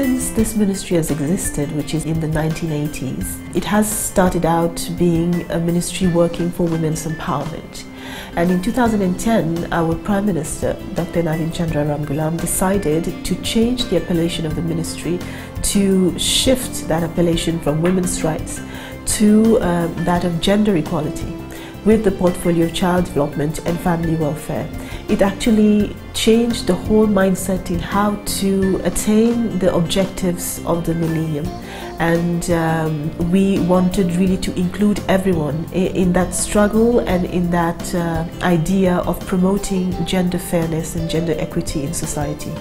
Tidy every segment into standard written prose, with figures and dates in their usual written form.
since this ministry has existed, which is in the 1980s, it has started out being a ministry working for women's empowerment. And in 2010, our Prime Minister, Dr. Navin Chandra Ramgoolam, decided to change the appellation of the ministry to shift that appellation from women's rights to that of gender equality, with the portfolio of child development and family welfare. It actually changed the whole mindset in how to attain the objectives of the millennium. And we wanted really to include everyone in that struggle and in that idea of promoting gender fairness and gender equity in society.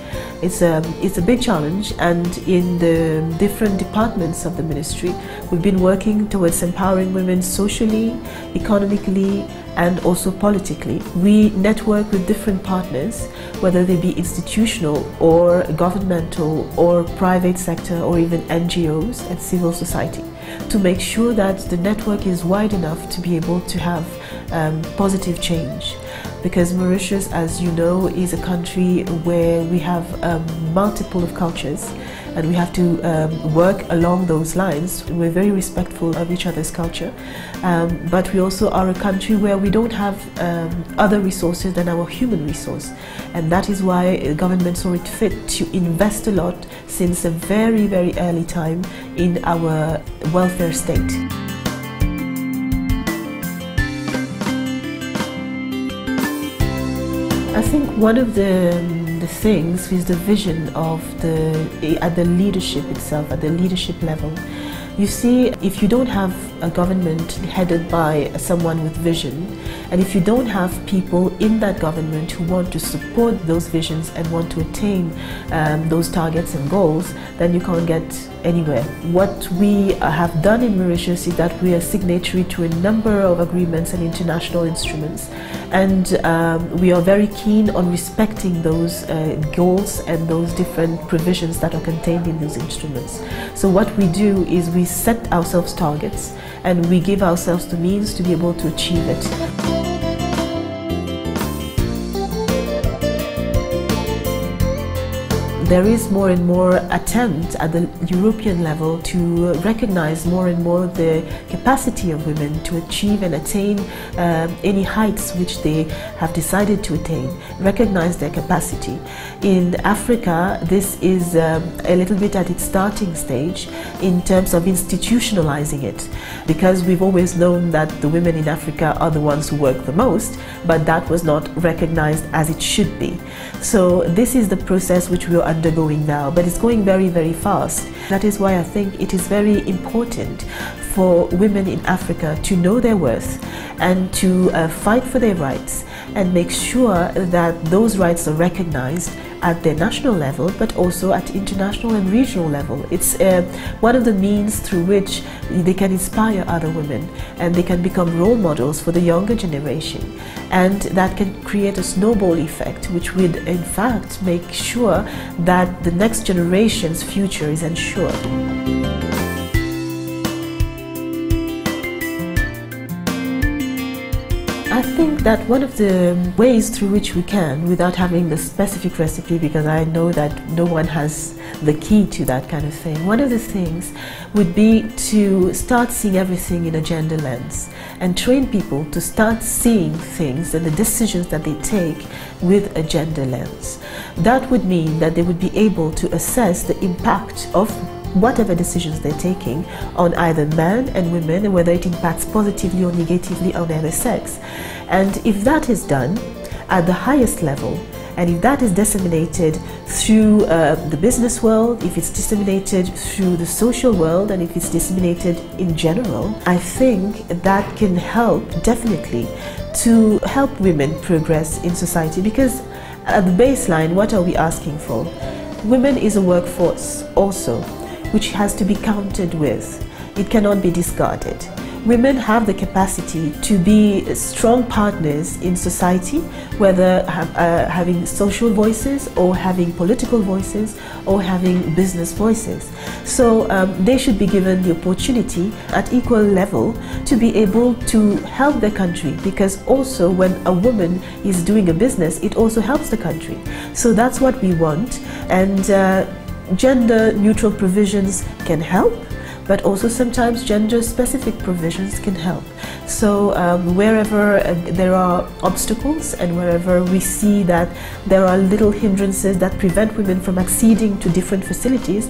It's a big challenge, and in the different departments of the ministry, we've been working towards empowering women socially, economically, and also politically. We network with different partners, whether they be institutional or governmental or private sector or even NGOs and civil society, to make sure that the network is wide enough to be able to have positive change. Because Mauritius, as you know, is a country where we have multiple of cultures, and we have to work along those lines. We're very respectful of each other's culture, but we also are a country where we don't have other resources than our human resource, and that is why government saw it fit to invest a lot since a very, very early time in our welfare state. I think one of the things is the vision of at the leadership itself, at the leadership level. You see, if you don't have a government headed by someone with vision, and if you don't have people in that government who want to support those visions and want to attain those targets and goals, then you can't get anywhere. What we have done in Mauritius is that we are signatory to a number of agreements and international instruments, and we are very keen on respecting those goals and those different provisions that are contained in those instruments. So what we do is we set ourselves targets and we give ourselves the means to be able to achieve it. There is more and more attempt at the European level to recognize more and more the capacity of women to achieve and attain any heights which they have decided to attain, recognize their capacity. In Africa, this is a little bit at its starting stage in terms of institutionalizing it, because we've always known that the women in Africa are the ones who work the most, but that was not recognized as it should be. So this is the process which we are undergoing now, but it's going very, very fast. That is why I think it is very important for women in Africa to know their worth and to fight for their rights and make sure that those rights are recognized at their national level, but also at international and regional level. It's one of the means through which they can inspire other women and they can become role models for the younger generation, and that can create a snowball effect which would in fact make sure that the next generation's future is ensured. I think that one of the ways through which we can, without having the specific recipe, because I know that no one has the key to that kind of thing, one of the things would be to start seeing everything in a gender lens and train people to start seeing things and the decisions that they take with a gender lens. That would mean that they would be able to assess the impact of whatever decisions they're taking on either men and women, and whether it impacts positively or negatively on either sex. And if that is done at the highest level, and if that is disseminated through the business world, if it's disseminated through the social world, and if it's disseminated in general, I think that can help definitely to help women progress in society. Because at the baseline, what are we asking for? Women is a workforce also, which has to be counted with. It cannot be discarded. Women have the capacity to be strong partners in society, whether having social voices or having political voices or having business voices. So they should be given the opportunity at equal level to be able to help their country, because also when a woman is doing a business, it also helps the country. So that's what we want. And gender neutral provisions can help, but also sometimes gender-specific provisions can help. So wherever there are obstacles and wherever we see that there are little hindrances that prevent women from acceding to different facilities,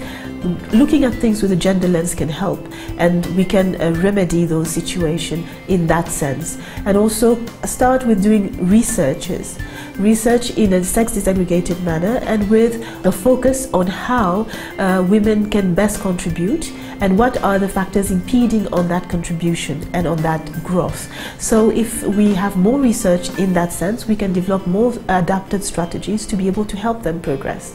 looking at things with a gender lens can help, and we can remedy those situations in that sense. And also start with doing research in a sex disaggregated manner, and with a focus on how women can best contribute and what are the factors impeding on that contribution and on that growth. So if we have more research in that sense, we can develop more adapted strategies to be able to help them progress.